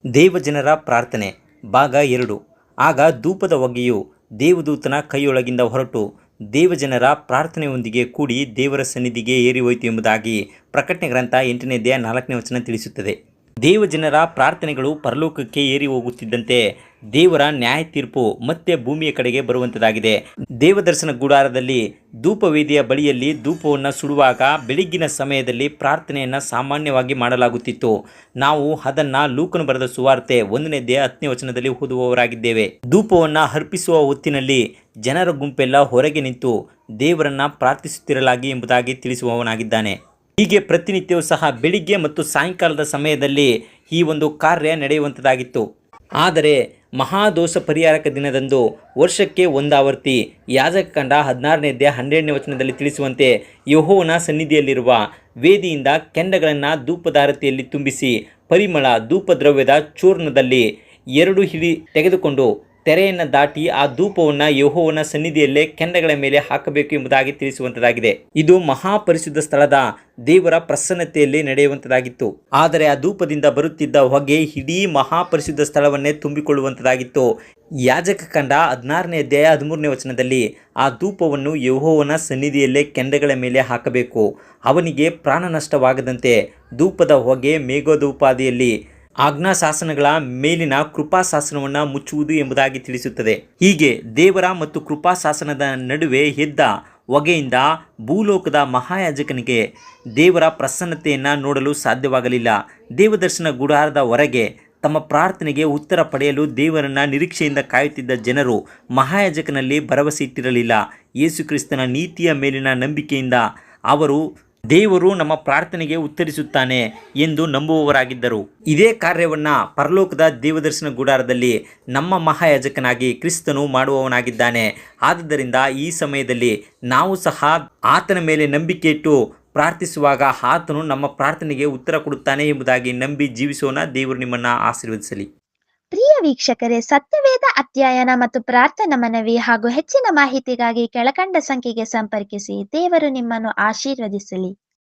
ದೇವಜನರ ಪ್ರಾರ್ಥನೆ ಭಾಗ 2. ಆಗ ಧೂಪದ ಹೊಗೆಯು ದೇವದೂತನ ಕೈಯೊಳಗಿಂದ ಹೊರಟು ದೇವಜನರ ಪ್ರಾರ್ಥನೆಯೊಂದಿಗೆ ಕೂಡಿ ದೇವರ ಸನ್ನಿಧಿಗೆ ಏರಿ ಹೋಯಿತು ಎಂಬುದಾಗಿ ಪ್ರಕಟಣೆ ಗ್ರಂಥ 8ನೇ ಅಧ್ಯಾಯ 4ನೇ ವಚನ ತಿಳಿಸುತ್ತದೆ. ದೇವಜನರ ಪ್ರಾರ್ಥನೆಗಳು ಪರಲೋಕಕ್ಕೆ ಏರಿ ಹೋಗುತ್ತಿದ್ದಂತೆ ದೇವರ ನ್ಯಾಯ ತೀರ್ಪು ಮತ್ತೆ ಭೂಮಿಯ ಕಡೆಗೆ ಬರುವಂಥದ್ದಾಗಿದೆ. ದೇವದರ್ಶನ ಗುಡಾರದಲ್ಲಿ ಧೂಪವೇದಿಯ ಬಳಿಯಲ್ಲಿ ಧೂಪವನ್ನು ಸುಡುವಾಗ ಬೆಳಗ್ಗಿನ ಸಮಯದಲ್ಲಿ ಪ್ರಾರ್ಥನೆಯನ್ನು ಸಾಮಾನ್ಯವಾಗಿ ಮಾಡಲಾಗುತ್ತಿತ್ತು. ನಾವು ಅದನ್ನು ಲೂಕನು ಬರೆದ ಸುವಾರ್ತೆ 1ನೇ ಅಧ್ಯಾಯ 10ನೇ ವಚನದಲ್ಲಿ ಓದುವವರಾಗಿದ್ದೇವೆ. ಧೂಪವನ್ನು ಅರ್ಪಿಸುವ ಹೊತ್ತಿನಲ್ಲಿ ಜನರ ಗುಂಪೆಲ್ಲ ಹೊರಗೆ ನಿಂತು ದೇವರನ್ನ ಪ್ರಾರ್ಥಿಸುತ್ತಿರಲಾಗಿ ಎಂಬುದಾಗಿ ತಿಳಿಸುವವನಾಗಿದ್ದಾನೆ. ಹೀಗೆ ಪ್ರತಿನಿತ್ಯವೂ ಸಹ ಬೆಳಿಗ್ಗೆ ಮತ್ತು ಸಾಯಂಕಾಲದ ಸಮಯದಲ್ಲಿ ಈ ಒಂದು ಕಾರ್ಯ ನಡೆಯುವಂಥದ್ದಾಗಿತ್ತು. ಆದರೆ ಮಹಾದೋಷ ಪರಿಹಾರಕ ದಿನದಂದು ವರ್ಷಕ್ಕೆ ಒಂದು ಆವರ್ತಿ ಯಾಜಕಕಾಂಡ 16ನೇ ಅಧ್ಯಾಯ 12ನೇ ವಚನದಲ್ಲಿ ತಿಳಿಸುವಂತೆ ಯೆಹೋವನ ಸನ್ನಿಧಿಯಲ್ಲಿರುವ ವೇದಿಯಿಂದ ಕೆಂಡಗಳನ್ನು ಧೂಪದಾರತಿಯಲ್ಲಿ ತುಂಬಿಸಿ ಪರಿಮಳ ಧೂಪದ್ರವ್ಯದ ಚೂರ್ಣದಲ್ಲಿ 2 ಹಿಡಿ ತೆಗೆದುಕೊಂಡು ತೆರೆಯನ್ನು ದಾಟಿ ಆ ಧೂಪವನ್ನು ಯೆಹೋವನ ಸನ್ನಿಧಿಯಲ್ಲೇ ಕೆಂಡಗಳ ಮೇಲೆ ಹಾಕಬೇಕು ಎಂಬುದಾಗಿ ತಿಳಿಸುವಂಥದ್ದಾಗಿದೆ. ಇದು ಮಹಾಪರಿಶುದ್ಧ ಸ್ಥಳದ ದೇವರ ಪ್ರಸನ್ನತೆಯಲ್ಲಿ ನಡೆಯುವಂಥದ್ದಾಗಿತ್ತು. ಆದರೆ ಆ ಧೂಪದಿಂದ ಬರುತ್ತಿದ್ದ ಹೊಗೆ ಇಡೀ ಮಹಾಪರಿಶುದ್ಧ ಸ್ಥಳವನ್ನೇ ತುಂಬಿಕೊಳ್ಳುವಂಥದ್ದಾಗಿತ್ತು. ಯಾಜಕಕಾಂಡ 16ನೇ ಅಧ್ಯಾಯ 13ನೇ ವಚನದಲ್ಲಿ ಆ ಧೂಪವನ್ನು ಯೆಹೋವನ ಸನ್ನಿಧಿಯಲ್ಲೇ ಕೆಂಡಗಳ ಮೇಲೆ ಹಾಕಬೇಕು, ಅವನಿಗೆ ಪ್ರಾಣ ನಷ್ಟವಾಗದಂತೆ ಧೂಪದ ಹೊಗೆ ಮೇಘೋಪೋದಿಯಲ್ಲಿ ಆಜ್ಞಾಶಾಸನಗಳ ಮೇಲಿನ ಕೃಪಾಶಾಸನವನ್ನು ಮುಚ್ಚುವುದು ಎಂಬುದಾಗಿ ತಿಳಿಸುತ್ತದೆ. ಹೀಗೆ ದೇವರ ಮತ್ತು ಕೃಪಾಶಾಸನದ ನಡುವೆ ಎದ್ದ ಹೊಗೆಯಿಂದ ಭೂಲೋಕದ ಮಹಾಯಾಜಕನಿಗೆ ದೇವರ ಪ್ರಸನ್ನತೆಯನ್ನು ನೋಡಲು ಸಾಧ್ಯವಾಗಲಿಲ್ಲ. ದೇವದರ್ಶನ ಗುಡಾರದ ಹೊರಗೆ ತಮ್ಮ ಪ್ರಾರ್ಥನೆಗೆ ಉತ್ತರ ಪಡೆಯಲು ದೇವರನ್ನ ನಿರೀಕ್ಷೆಯಿಂದ ಕಾಯುತ್ತಿದ್ದ ಜನರು ಮಹಾಯಾಜಕನಲ್ಲಿ ಭರವಸೆ ಇಟ್ಟಿರಲಿಲ್ಲ. ಯೇಸು ಕ್ರಿಸ್ತನ ನೀತಿಯ ಮೇಲಿನ ನಂಬಿಕೆಯಿಂದ ಅವರು ದೇವರು ನಮ್ಮ ಪ್ರಾರ್ಥನೆಗೆ ಉತ್ತರಿಸುತ್ತಾನೆ ಎಂದು ನಂಬುವವರಾಗಿದ್ದರು. ಇದೇ ಕಾರ್ಯವನ್ನು ಪರಲೋಕದ ದೇವದರ್ಶನ ಗುಡಾರದಲ್ಲಿ ನಮ್ಮ ಮಹಾಯಾಜಕನಾಗಿ ಕ್ರಿಸ್ತನು ಮಾಡುವವನಾಗಿದ್ದಾನೆ. ಆದುದರಿಂದ ಈ ಸಮಯದಲ್ಲಿ ನಾವು ಸಹ ಆತನ ಮೇಲೆ ನಂಬಿಕೆ ಇಟ್ಟು ಪ್ರಾರ್ಥಿಸುವಾಗ ಆತನು ನಮ್ಮ ಪ್ರಾರ್ಥನೆಗೆ ಉತ್ತರ ಕೊಡುತ್ತಾನೆ ಎಂಬುದಾಗಿ ನಂಬಿ ಜೀವಿಸೋಣ. ದೇವರು ನಿಮ್ಮನ್ನು ಆಶೀರ್ವದಿಸಲಿ. ಪ್ರಿಯ ವೀಕ್ಷಕರೇ, ಸತ್ಯವೇದ ಅಧ್ಯಯನ ಮತ್ತು ಪ್ರಾರ್ಥನಾ ಮನವಿ ಹಾಗೂ ಹೆಚ್ಚಿನ ಮಾಹಿತಿಗಾಗಿ ಕೆಳಕಂಡ ಸಂಖ್ಯೆಗೆ ಸಂಪರ್ಕಿಸಿ. ದೇವರು ನಿಮ್ಮನ್ನು ಆಶೀರ್ವದಿಸಲಿ.